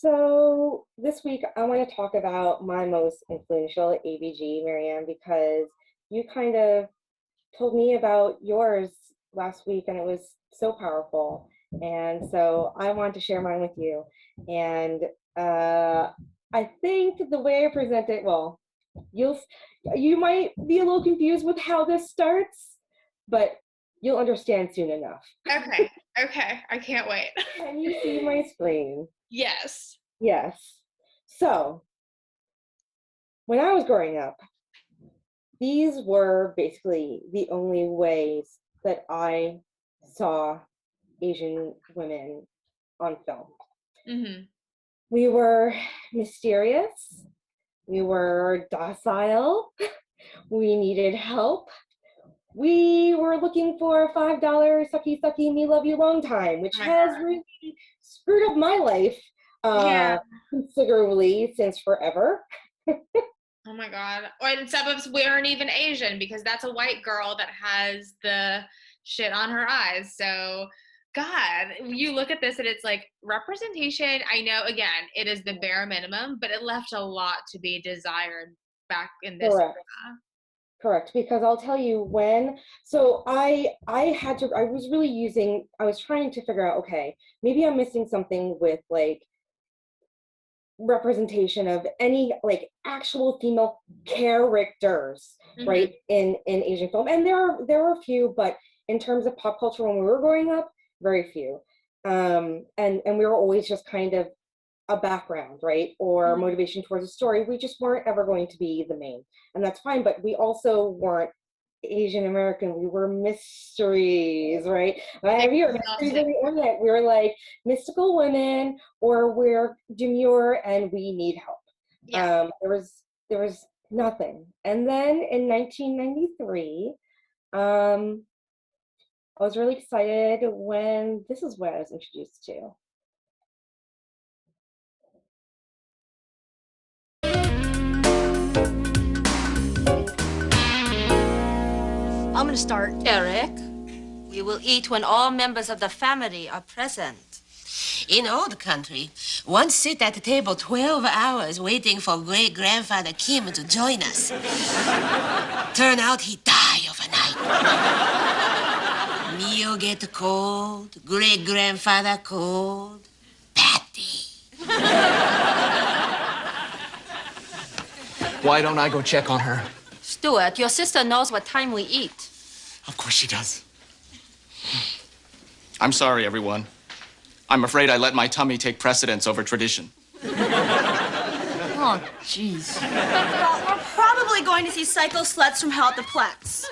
So this week I want to talk about my most influential ABG, Marianne, because you kind of told me about yours last week and it was so powerful. And so I want to share mine with you. And I think the way I present it, well, you'll you might be a little confused with how this starts, but you'll understand soon enough. Okay. I can't wait. Can you see my screen? Yes. Yes. So when I was growing up, these were basically the only ways that I saw Asian women on film. Mm-hmm. We were mysterious, we were docile, we needed help. We were looking for a $5 sucky sucky me love you long time, which Oh my has God. really screwed up my life Yeah. considerably since forever. Oh my God. And some of us weren't even Asian because that's a white girl that has the shit on her eyes. So, God, you look at this and it's like representation. I know, again, it is the bare minimum, but it left a lot to be desired back in this Correct. era. Correct, because I'll tell you when, so I was really I was trying to figure out, okay, maybe I'm missing something with like representation of any like actual female characters, Mm-hmm. right, in Asian film. And there are a few, but in terms of pop culture when we were growing up, very few. And we were always just kind of a background, right? Or Mm-hmm. motivation towards a story. We just weren't ever going to be the main. And that's fine, but we also weren't Asian American. We were mysteries, right? I have here mysteries on the internet. We were like mystical women, or we're demure and we need help. Yeah. There was nothing. And then in 1993, I was really excited when this is what I was introduced to. I'm gonna start. Eric, we will eat when all members of the family are present. In old country, one sit at the table 12 hours waiting for great-grandfather Kim to join us. Turn out he die overnight. Meal get cold, great-grandfather cold. Patty. Why don't I go check on her? Stuart, your sister knows what time we eat. Of course she does. I'm sorry, everyone. I'm afraid I let my tummy take precedence over tradition. Oh, jeez. Well, we're probably going to see Psycho Sluts from Hell at the Plex.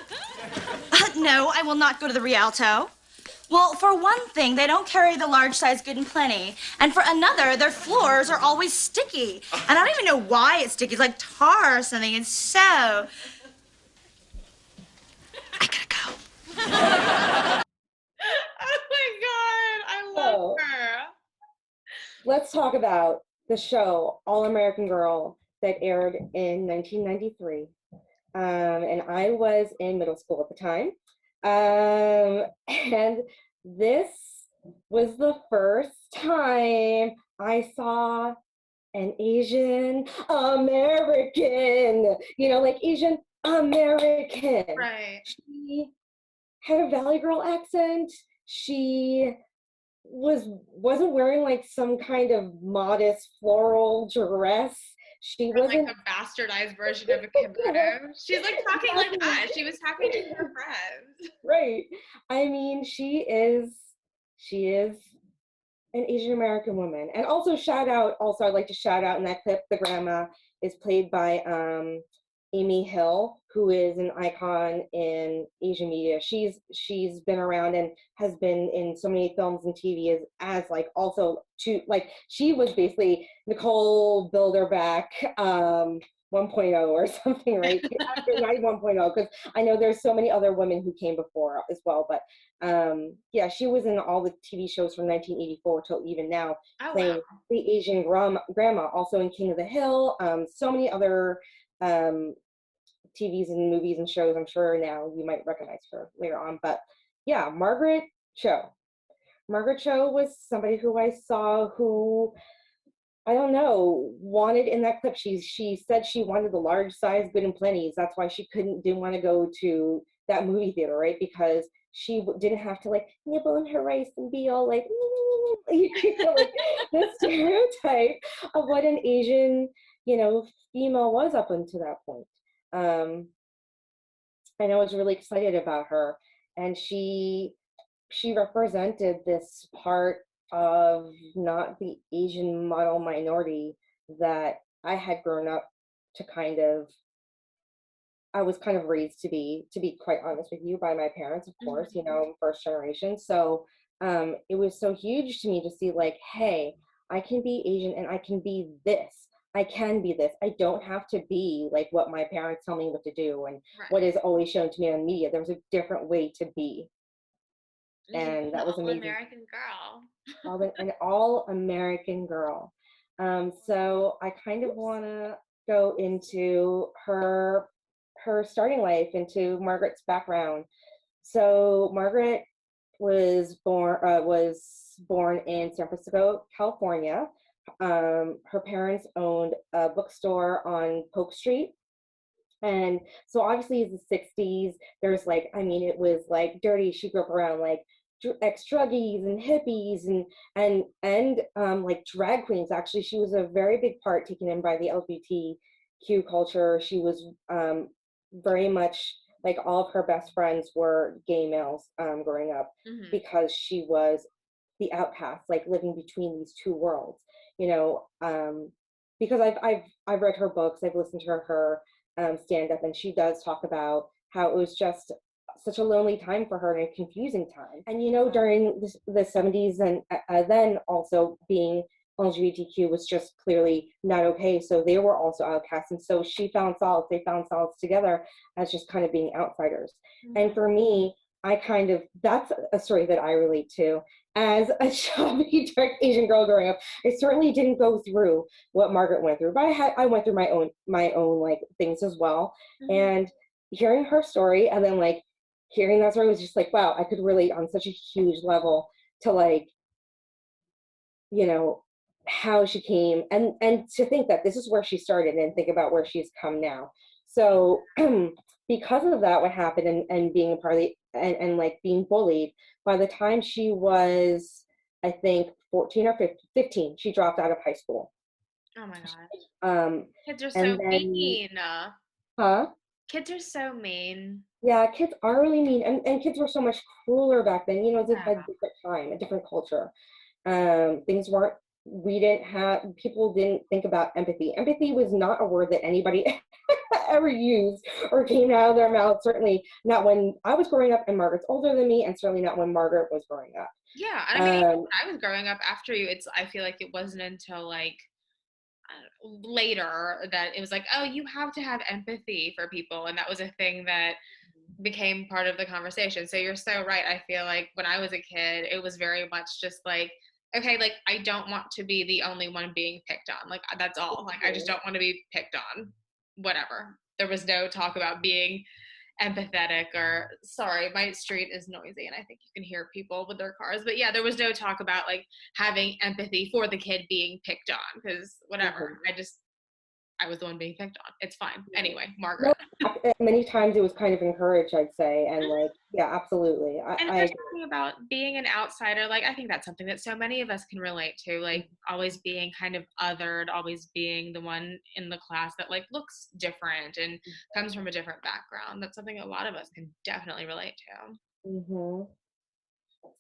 No, I will not go to the Rialto. Well, for one thing, they don't carry the large size Good and Plenty. And for another, their floors are always sticky. And I don't even know why it's sticky. It's like tar or something. It's so... I gotta go. Oh my God. I love her. Let's talk about the show All American Girl that aired in 1993. And I was in middle school at the time. And this was the first time I saw an Asian American, like Asian American. Right. She had a Valley Girl accent. She wasn't wearing like some kind of modest floral dress. She Or wasn't like a bastardized version of a kimono. She's like talking like us. She was talking to her friends. right. I mean, she is an Asian American woman. And also I'd like to shout out in that clip, the grandma is played by Amy Hill, who is an icon in Asian media. She's been around and has been in so many films and TV as like also she was basically Nicole Bilderback 1.0 or something, right? After 1.0, because I know there's so many other women who came before as well, but yeah, she was in all the TV shows from 1984 till even now, playing the Asian grandma, also in King of the Hill, so many other TVs and movies and shows. I'm sure now you might recognize her later on, but yeah, Margaret Cho. Margaret Cho was somebody who I saw who I don't know, wanted in that clip. She said she wanted the large size good and plenty's. That's why she didn't want to go to that movie theater, right? Because she didn't have to like nibble in her rice and be all like, you know, like the stereotype of what an Asian, you know, female was up until that point. And I was really excited about her, and she represented this part of not the Asian model minority that I had grown up to I was kind of raised to be quite honest with you, by my parents, of course, you know, first generation. So it was so huge to me to see like, hey, I can be Asian and I can be this. I can be this. I don't have to be like what my parents tell me what to do and what is always shown to me on media. There was a different way to be. And that was amazing. All-American girl. An all-American girl. So I kind of want to go into her starting life, into Margaret's background. So Margaret was born in San Francisco, California. Her parents owned a bookstore on Polk Street. And so obviously it's the 60s. There's like, I mean, it was like dirty. She grew up around like ex-druggies and hippies and like drag queens. Actually, she was a very big part taken in by the LGBTQ culture. She was very much like, all of her best friends were gay males growing up, because she was the outcast, like living between these two worlds, you know, because I've read her books, I've listened to her stand up, and she does talk about how it was just such a lonely time for her and a confusing time. And, you know, during the 70s and then also being LGBTQ was just clearly not okay. So they were also outcasts. And so they found solace together as just kind of being outsiders. And for me, that's a story that I relate to. As a chubby, dark Asian girl growing up, I certainly didn't go through what Margaret went through, but I went through my own like things as well. And hearing her story, and then like hearing that story was just like, wow, I could relate on such a huge level to like, you know, how she came, and to think that this is where she started and think about where she's come now. So because of that, what happened, and being a part of and like being bullied, by the time she was, I think, 14 or 15, she dropped out of high school. Oh my God. Kids are so mean. Huh? Kids are so mean. Yeah, kids are really mean, and kids were so much crueler back then. You know, it's a different time, a different culture. People didn't think about empathy. Empathy was not a word that anybody ever used or came out of their mouth. Certainly not when I was growing up, and Margaret's older than me, and certainly not when Margaret was growing up. Yeah, and I mean, when I was growing up after you, I feel like it wasn't until like later that it was like, oh, you have to have empathy for people, and that was a thing that became part of the conversation. So you're so right. I feel like when I was a kid, it was very much just like, okay, like I don't want to be the only one being picked on. Like that's all. Like I just don't want to be picked on. Whatever. There was no talk about being empathetic or, sorry, my street is noisy and I think you can hear people with their cars. But yeah, there was no talk about like having empathy for the kid being picked on, because whatever. I was the one being picked on. It's fine. Anyway, Margaret. No, many times it was kind of encouraged, I'd say. And like, yeah, absolutely. And if we're talking about being an outsider, like I think that's something that so many of us can relate to, like always being kind of othered, always being the one in the class that like looks different and comes from a different background. That's something a lot of us can definitely relate to.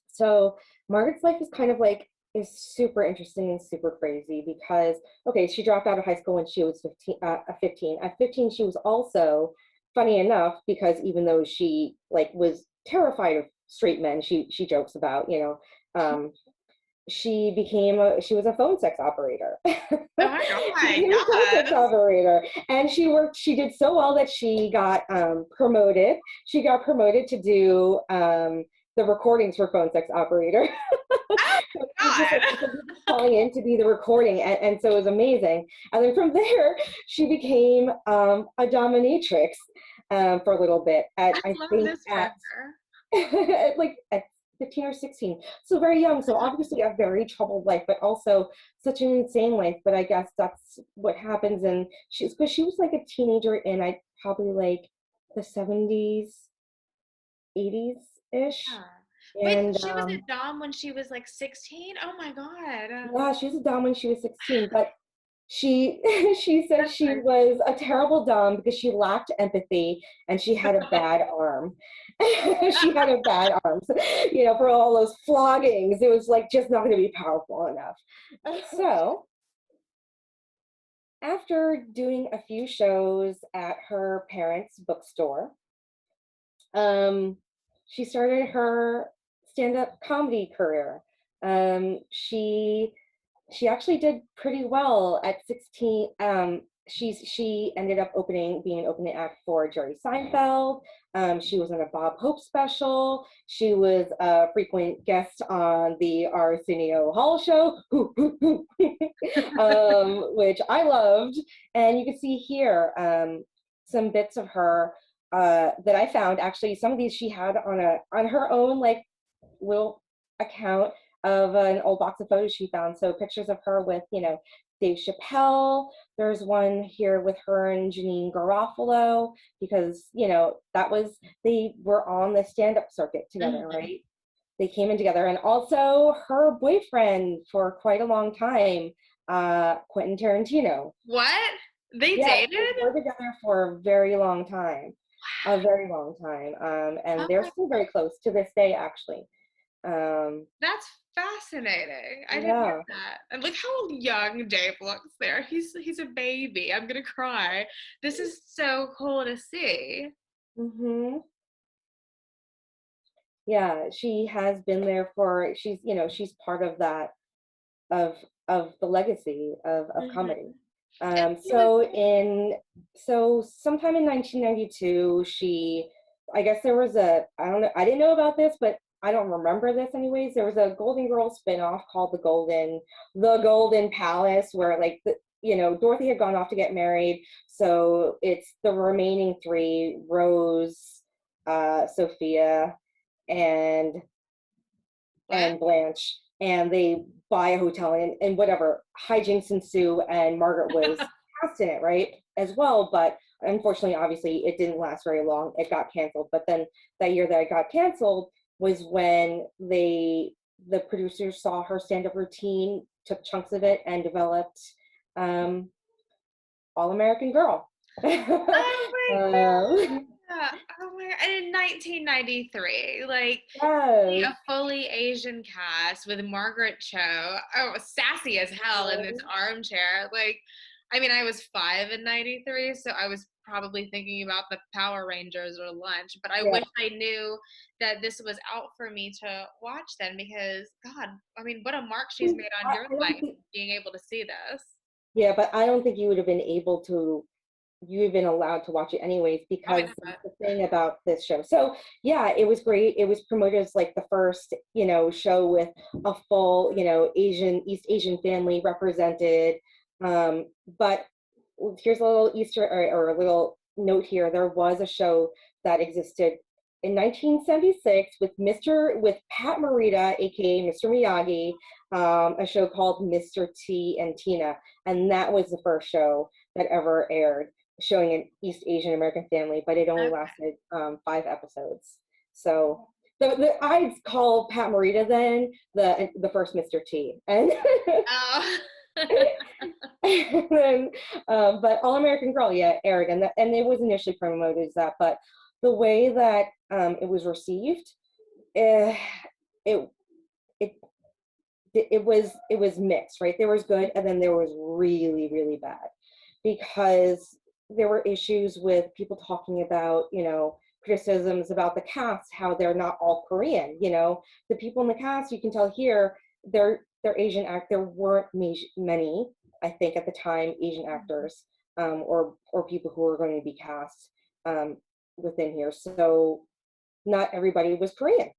So Margaret's life is kind of like, is super interesting and super crazy because, okay, she dropped out of high school when she was 15. At 15, she was also, funny enough, because even though she like was terrified of straight men, she jokes about, you know, she was a phone sex operator. Oh my a phone sex operator. And she did so well that she got promoted. She got promoted to do the recordings for phone sex operator. Calling in to be the recording, and so it was amazing. And then from there, she became a dominatrix for a little bit. At 15 or 16. So very young. So obviously a very troubled life, but also such an insane life. But I guess that's what happens. And because she was like a teenager in probably like the 70s, 80s ish. Yeah. Wait, And she was a dom when she was like 16? Oh my God. yeah, she was a dom when she was 16, but she she said That's she crazy. was a terrible dom because she lacked empathy and she had a bad arm. She had a bad arm, so, for all those floggings. It was like just not going to be powerful enough. So after doing a few shows at her parents' bookstore, she started her stand-up comedy career. She actually did pretty well at 16. She ended up being an opening act for Jerry Seinfeld. She was on a Bob Hope special. She was a frequent guest on the Arsenio Hall show, which I loved. And you can see here some bits of her that I found. Actually, some of these she had on her own like little account of an old box of photos she found. So pictures of her with, Dave Chappelle. There's one here with her and Janine Garofalo because, they were on the stand-up circuit together, right? They came in together. And also her boyfriend for quite a long time, Quentin Tarantino. What? They Yeah, dated? they were together for a very long time. A very long time. And Oh they're my, still very close to this day, actually. that's fascinating. I didn't Yeah. know that. And look how young Dave looks there. He's a baby. I'm gonna cry. This is so cool to see. Mm-hmm. Yeah, she has been there she's part of that of the legacy of Mhm. comedy. And she was So sometime in 1992, I guess there was I don't know, I didn't know about this, but I don't remember this anyways. There was a Golden Girls spinoff called the Golden Palace, where like Dorothy had gone off to get married, so it's the remaining three: Rose, Sophia, and what? Blanche, and they buy a hotel, and whatever hijinks ensue, and Margaret was cast in it, right, as well. But unfortunately, obviously, it didn't last very long. It got canceled. But then that year that it got canceled was when the producers saw her stand-up routine, took chunks of it, and developed All American Girl. Oh my God. um, Oh my God. And in 1993, like yes. a fully Asian cast with Margaret Cho. Oh, sassy as hell in this armchair. Like, I mean, I was 5 in 93, so I was probably thinking about the Power Rangers or lunch, but I Yeah. wish I knew that this was out for me to watch then because, God, I mean, what a mark she's made on your I don't life think, being able to see this. yeah, but I don't think you would have been able to, you have been allowed to watch it anyways, Probably because not. that's the thing about this show. So yeah, it was great. It was promoted as like the first, show with a full, East Asian family represented. But here's a little or a little note here. There was a show that existed in 1976 with Pat Morita, aka Mr. Miyagi, a show called Mr. T and Tina, and that was the first show that ever aired, showing an East Asian American family, but it only Okay. lasted 5 episodes. So I'd call Pat Morita then the first Mr. T, and Oh. and then, but All American Girl, yeah, aired, and it was initially promoted as that, but the way that it was received, eh, it it it was mixed, right? There was good, and then there was really, really bad, because there were issues with people talking about, criticisms about the cast, how they're not all Korean. The people in the cast, you can tell here, they're Asian There weren't many, I think, at the time, Asian actors, or people who were going to be cast within here. So not everybody was Korean.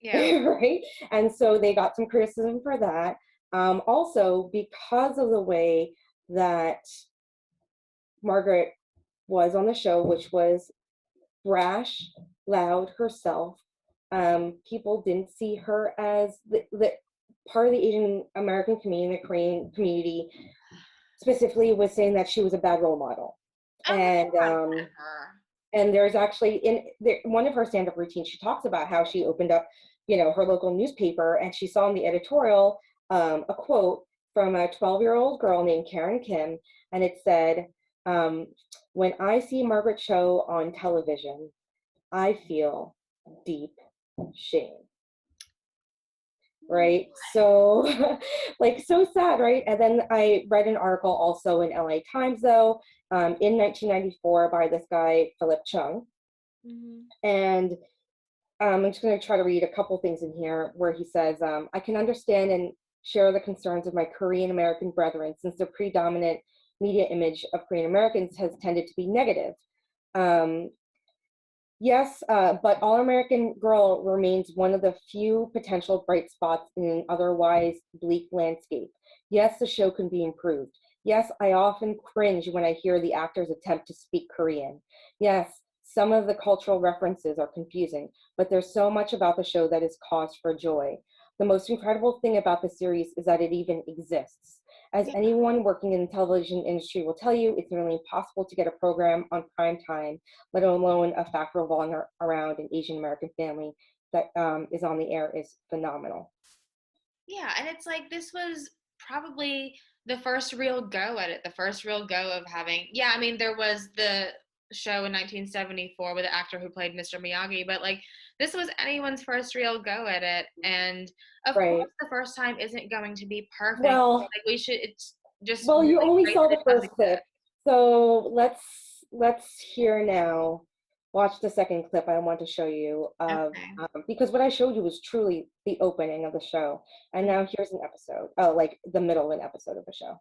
Yeah. Right? And so they got some criticism for that. Also, because of the way that Margaret was on the show, which was brash, loud herself, people didn't see her as the part of the Asian American community, the Korean community specifically, was saying that she was a bad role model. And there's actually one of her stand-up routines, she talks about how she opened up, her local newspaper, and she saw in the editorial a quote from a 12-year-old girl named Karen Kim, and it said, "When I see Margaret Cho on television, I feel deep shame." Right? So, so sad, right? And then I read an article also in LA Times, though, in 1994 by this guy, Philip Chung. And I'm just going to try to read a couple things in here where he says, "I can understand and share the concerns of my Korean American brethren, since the predominant media image of Korean Americans has tended to be negative. Yes, but All American Girl remains one of the few potential bright spots in an otherwise bleak landscape. Yes, the show can be improved. Yes, I often cringe when I hear the actors attempt to speak Korean. Yes, some of the cultural references are confusing, but there's so much about the show that is cause for joy. The most incredible thing about the series is that it even exists. As anyone working in the television industry will tell you, it's nearly impossible to get a program on prime time, let alone a fact revolving around an Asian American family that is on the air is phenomenal." Yeah, and it's like, this was probably the first real go at it, the first real go of having, I mean, there was the show in 1974 with the actor who played Mr. Miyagi, but this was anyone's first real go at it, and of course the first time isn't going to be perfect. Well, it's just you only great saw that the it first does clip, so let's hear now. Watch the second clip I want to show you of, because what I showed you was truly the opening of the show, and now here's an episode, the middle of an episode of the show.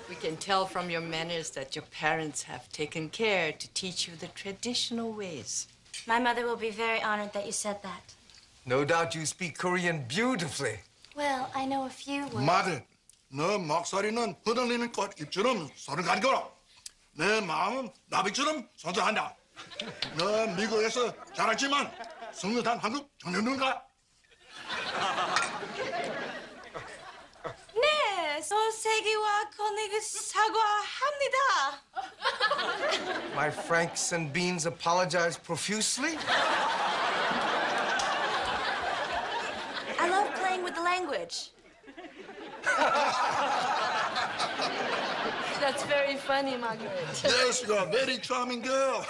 "We can tell from your manners that your parents have taken care to teach you the traditional ways." My mother will be very honored that you said that. No doubt you speak Korean beautifully. Well, I know a few words. Margaret, 너 목소리는 흐들리는 꽃잎처럼 소를 가리거라. 내 마음은 나비처럼 선선한다. 너 미국에서 자랐지만 성유탄 한국 청년인가? 네, 소세기와 건이그 사과합니다. My Franks and Beans apologize profusely. I love playing with the language. That's very funny, Margaret. Yes, you're a very charming girl.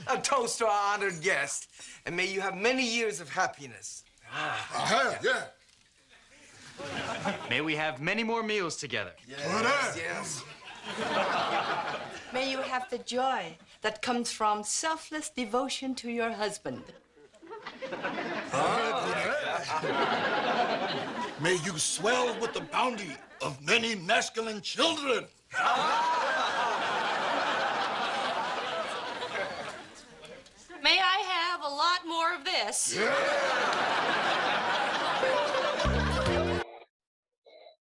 A toast to our honored guest, and may you have many years of happiness. Yeah. May we have many more meals together. Yes. May you have the joy that comes from selfless devotion to your husband. May you swell with the bounty of many masculine children. May I have a lot more of this?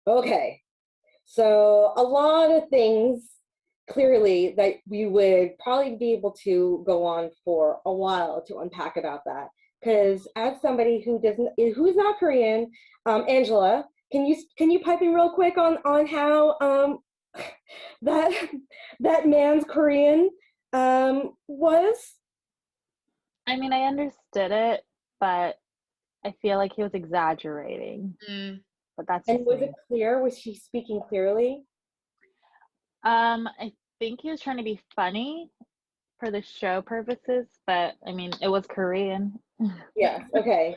Okay, so a lot of things clearly that we would probably be able to go on for a while to unpack about that. Because as somebody who's not Korean, Angela, can you pipe in real quick on how that man's Korean was? I mean, I understood it, but I feel like he was exaggerating. But that's and was it clear? Was she speaking clearly? I think he was trying to be funny for the show purposes, but I mean, it was Korean. Yes, okay.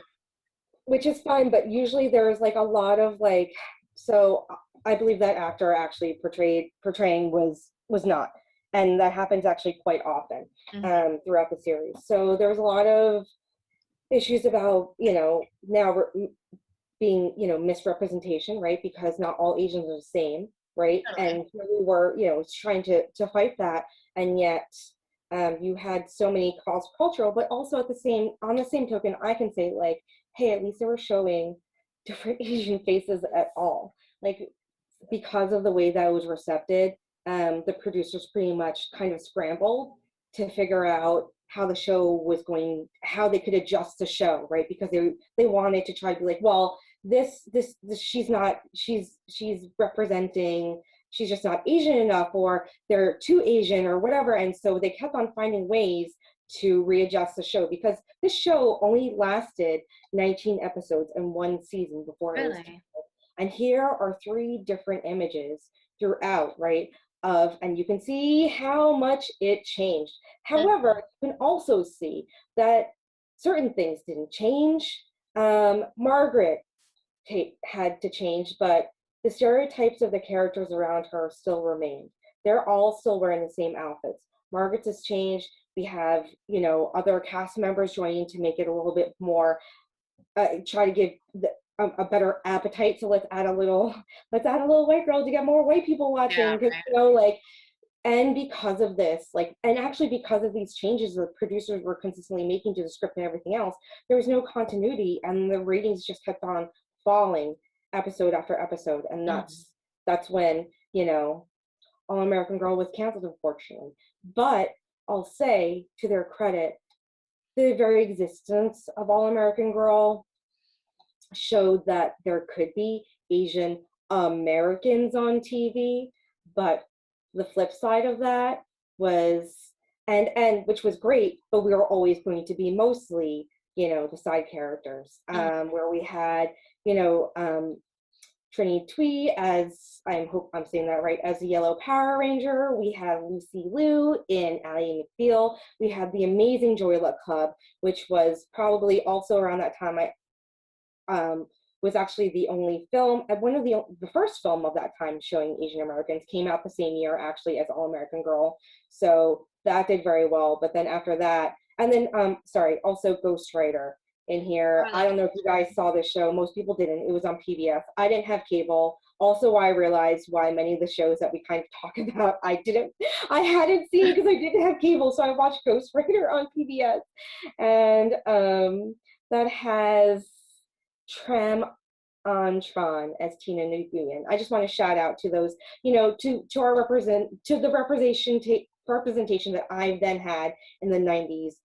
Which is fine, but usually there's a lot of so I believe that actor actually portraying was not. And that happens actually quite often throughout the series. So there was a lot of issues about, now being, misrepresentation, right? Because not all Asians are the same, right? And here we were, trying to fight that. And yet you had so many cross-cultural, but also on the same token, I can say hey, at least they were showing different Asian faces at all. Because of the way that was recepted, the producers pretty much kind of scrambled to figure out how the show was going, how they could adjust the show, right? Because they wanted to try to be like, well, this she's representing, she's just not Asian enough, or they're too Asian or whatever. And so they kept on finding ways to readjust the show, because this show only lasted 19 episodes and one season before it was canceled. And here are 3 different images throughout, right? And you can see how much it changed. However, you can also see that certain things didn't change. Margaret had to change, but the stereotypes of the characters around her still remained. They're all still wearing the same outfits. Margaret's has changed. We have, other cast members joining to make it a little bit more, try to give a better appetite. So let's add a little white girl to get more white people watching. Because and because of this, and actually because of these changes the producers were consistently making to the script and everything else, there was no continuity, and the ratings just kept on falling episode after episode. And that's when, All American Girl was canceled, unfortunately. But I'll say, to their credit, the very existence of All American Girl showed that there could be Asian Americans on TV, but the flip side of that was, and which was great, but we were always going to be mostly, the side characters, where we had, Trinity Twee as, I hope I'm saying that right, as the Yellow Power Ranger. We had Lucy Liu in Ally McBeal. We had the amazing Joy Luck Club, which was probably also around that time. Was actually the only film, one of the first film of that time showing Asian Americans, came out the same year actually as All American Girl. So that did very well. But then after that, and then, also Ghost Rider in here. I don't know if you guys saw this show. Most people didn't. It was on PBS. I didn't have cable. Also, I realized why many of the shows that we kind of talk about, I hadn't seen because I didn't have cable. So I watched Ghost Rider on PBS. And that has Tram Antron as Tina Nguyen. I just want to shout out to those, to the representation that I then had in the 90s,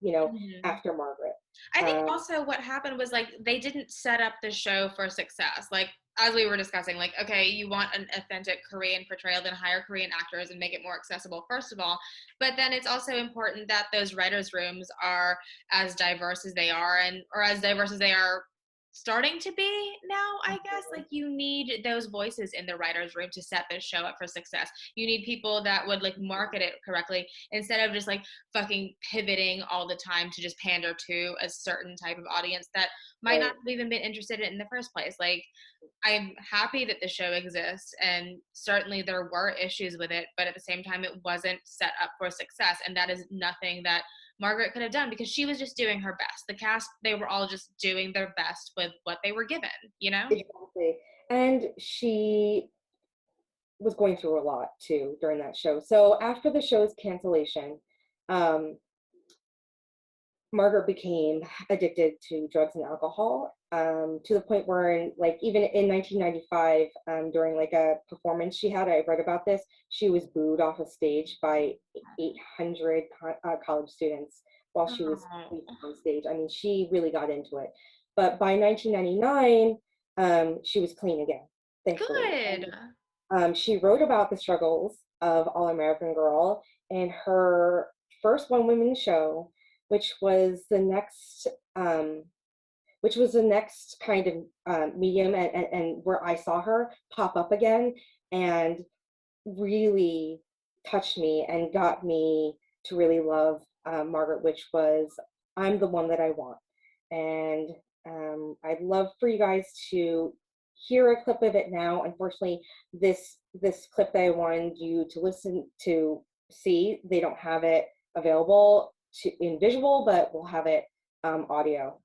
after Margaret. I think also what happened was they didn't set up the show for success. As we were discussing, okay, you want an authentic Korean portrayal, then hire Korean actors and make it more accessible, first of all. But then it's also important that those writers' rooms are as diverse as they are, or as diverse as they are starting to be now, I guess. You need those voices in the writer's room to set this show up for success. You need people that would market it correctly, instead of just fucking pivoting all the time to just pander to a certain type of audience that might not have even been interested in the first place. I'm happy that the show exists, and certainly there were issues with it, but at the same time, it wasn't set up for success. And that is nothing that Margaret could have done, because she was just doing her best. The cast, they were all just doing their best with what they were given, Exactly. And she was going through a lot too during that show. So after the show's cancellation, Margaret became addicted to drugs and alcohol, to the point where, even in 1995, during a performance she had, I read about this, she was booed off a stage by 800 college students while she was on stage. I mean, she really got into it. But by 1999, she was clean again, thankfully. Good. And, she wrote about the struggles of All American Girl in her first one-woman show, which was the next kind of medium, and where I saw her pop up again and really touched me and got me to really love Margaret, which was I'm the One That I Want. And I'd love for you guys to hear a clip of it now. Unfortunately, this clip that I wanted you to listen to see, they don't have it available in visual, but we'll have it audio.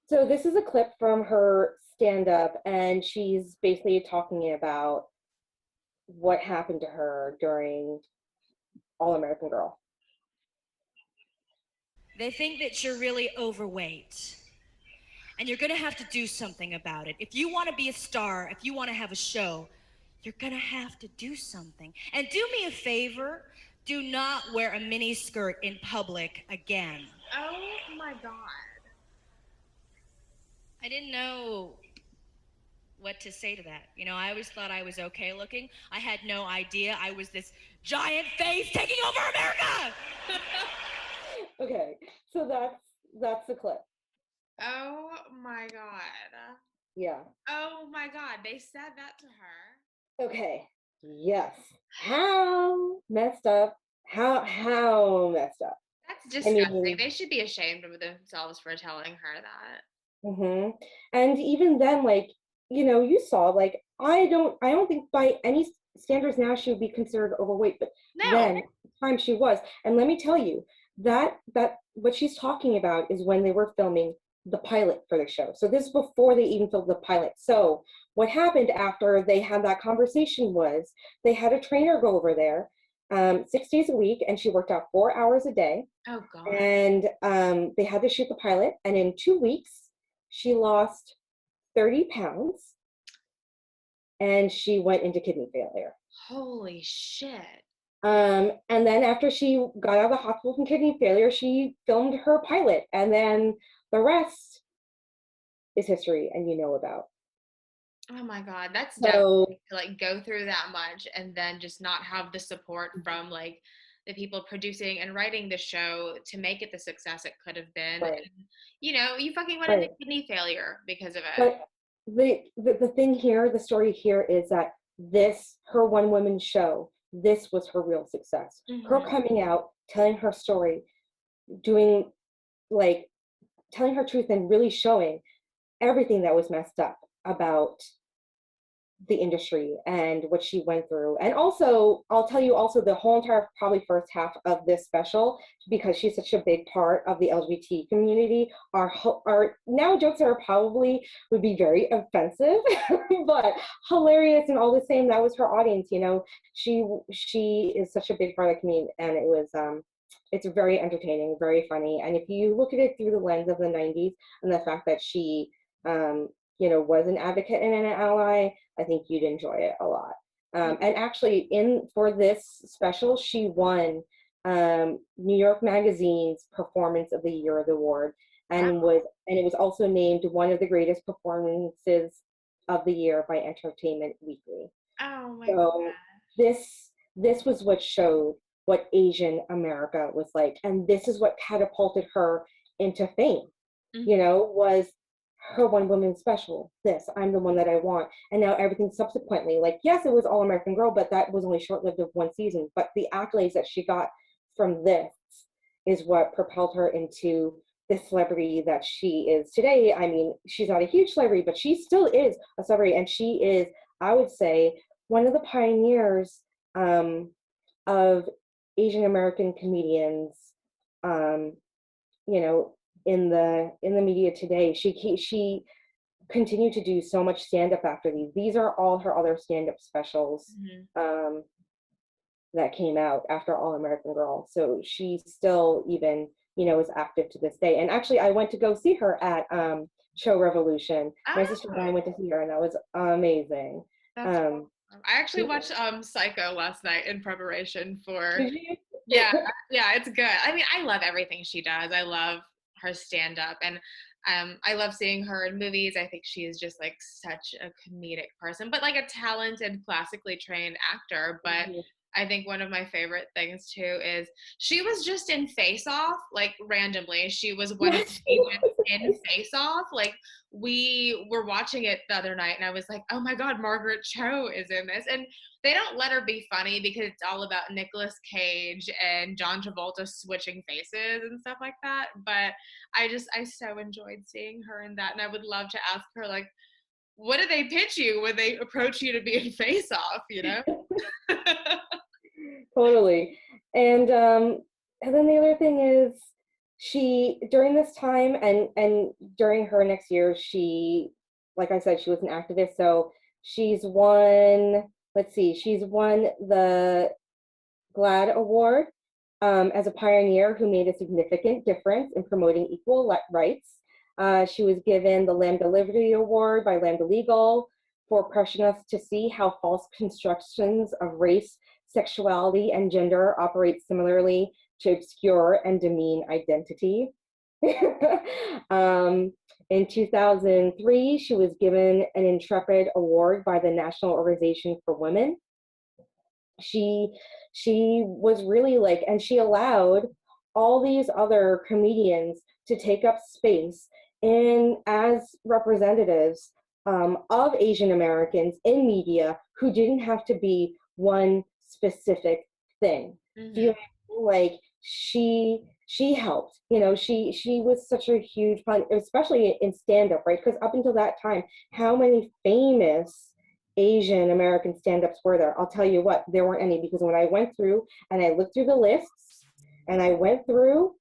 So this is a clip from her stand-up, and she's basically talking about what happened to her during All American Girl. They think that you're really overweight, and you're gonna have to do something about it. If you want to be a star, if you want to have a show, you're gonna have to do something. And do me a favor, do not wear a mini skirt in public again. Oh my God. I didn't know what to say to that. You know, I always thought I was okay looking. I had no idea I was this giant face taking over America. Okay, so that's the clip. Oh my God. Yeah. Oh my God. They said that to her. Okay. Yes. How messed up? How messed up? That's I disgusting. mean, They should be ashamed of themselves for telling her that. and even then, like, you know, you saw, like, I don't think by any standards now she would be considered overweight, but No. then at the time she was. And let me tell you, that what she's talking about is when they were filming the pilot for the show. So this is before they even filmed the pilot. So what happened after they had that conversation was they had a trainer go over there 6 days a week, and she worked out 4 hours a day. Oh God. And they had to shoot the pilot, and in 2 weeks she lost 30 pounds and she went into kidney failure. Holy shit. And then after she got out of the hospital from kidney failure, she filmed her pilot, and then the rest is history, and you know about. Oh my God. That's So definitely to like go through that much and then just not have the support from like the people producing and writing the show to make it the success it could have been. right, And, you know, you fucking went into right. kidney failure because of it. But the thing here, the story here is that this, her one woman show, this was her real success. Her coming out, telling her story, doing, like, telling her truth and really showing everything that was messed up about the industry and what she went through. And also, I'll tell you also the whole entire probably first half of this special, because she's such a big part of the LGBT community, are now jokes that are probably would be very offensive, but hilarious and all the same. That was her audience, you know. She is such a big part of the community, and it was it's very entertaining, very funny. And if you look at it through the lens of the 90s and the fact that she you know, was an advocate and an ally, I think you'd enjoy it a lot. And actually, for this special, she won New York Magazine's Performance of the Year award, and it was also named one of the greatest performances of the year by Entertainment Weekly. Oh my So God. this was what showed what Asian America was like, and this is what catapulted her into fame. You know, was her one woman special, this, I'm the one that I want. And now everything subsequently, like, yes, it was All American Girl, but that was only short-lived of one season. But the accolades that she got from this is what propelled her into the celebrity that she is today. I mean, she's not a huge celebrity, but she still is a celebrity. And she is, I would say, one of the pioneers of Asian American comedians, you know, in the media today. She continued to do so much stand-up after these. These are all her other stand-up specials that came out after All American Girl. So she still even, you know, is active to this day. And actually, I went to go see her at Show Revolution. My sister and I went to see her, and that was amazing. That's awesome. I actually watched Psycho last night in preparation for. Yeah, it's good. I mean, I love everything she does. I love her stand up, and I love seeing her in movies. I think she is just like such a comedic person, but like a talented, classically trained actor. But I think one of my favorite things too is she was just in Face Off, like randomly. She was one of the agents in Face Off. Like we were watching it the other night and I was like, oh my God, Margaret Cho is in this. And they don't let her be funny because it's all about Nicolas Cage and John Travolta switching faces and stuff like that. But I so enjoyed seeing her in that. And I would love to ask her, like, what do they pitch you when they approach you to be in Face Off, you know? Totally. And then the other thing is, she, during this time and during her next year, she, like I said, she was an activist. So she's won, she's won the GLAAD Award as a pioneer who made a significant difference in promoting equal rights. She was given the Lambda Liberty Award by Lambda Legal for pushing us to see how false constructions of race, sexuality, and gender operate similarly to obscure and demean identity. In 2003, she was given an Intrepid Award by the National Organization for Women. She was really like, and she allowed all these other comedians to take up space in as representatives of Asian Americans in media who didn't have to be one specific thing. Do you know, like she helped, you know, she was such a huge pun, especially in stand-up, right? Because up until that time, how many famous Asian American stand-ups were there? I'll tell you what, there weren't any, because when I went through and I looked through the lists and I went through,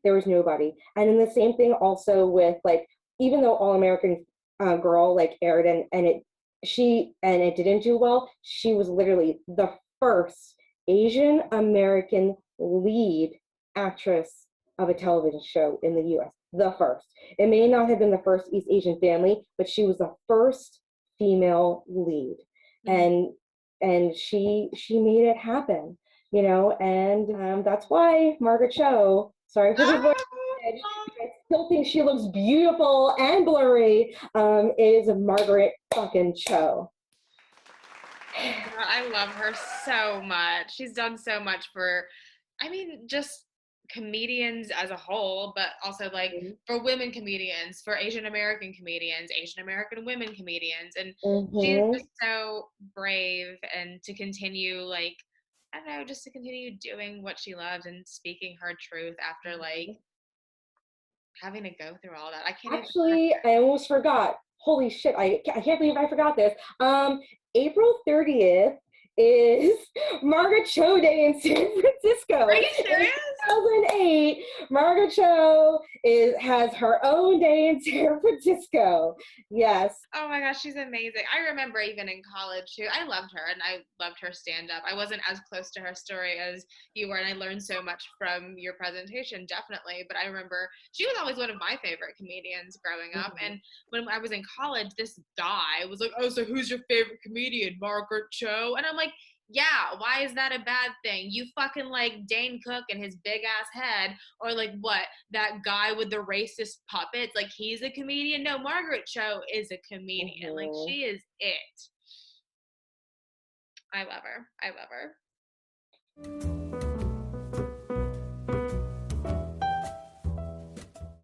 there was nobody. And then the same thing also with, like, even though All American Girl like aired and it didn't do well, she was literally the first Asian American lead actress of a television show in the US. The first. It may not have been the first East Asian family, but she was the first female lead. And she made it happen, you know, and that's why Margaret Cho, sorry for the voice, I still think she looks beautiful and blurry, is Margaret fucking Cho. I love her so much. She's done so much for, I mean, just comedians as a whole, but also like for women comedians, for Asian American comedians, Asian American women comedians. And she's just so brave, and to continue, like, I don't know, just to continue doing what she loves and speaking her truth after like having to go through all that. I can't Actually, I almost forgot. Holy shit, I can't believe I forgot this. April 30th is Margaret Cho Day in San Francisco. Are you serious? In 2008, Margaret Cho has her own day in San Francisco. Yes. Oh my gosh, she's amazing. I remember even in college too. I loved her, and I loved her stand-up. I wasn't as close to her story as you were, and I learned so much from your presentation, definitely. But I remember she was always one of my favorite comedians growing up. And when I was in college, this guy was like, "Oh, so who's your favorite comedian? Margaret Cho?" And I'm like, yeah, why is that a bad thing? You fucking like Dane Cook and his big ass head, or like what, that guy with the racist puppets, like he's a comedian? No, Margaret Cho is a comedian. Like, she is it. I love her. I love her.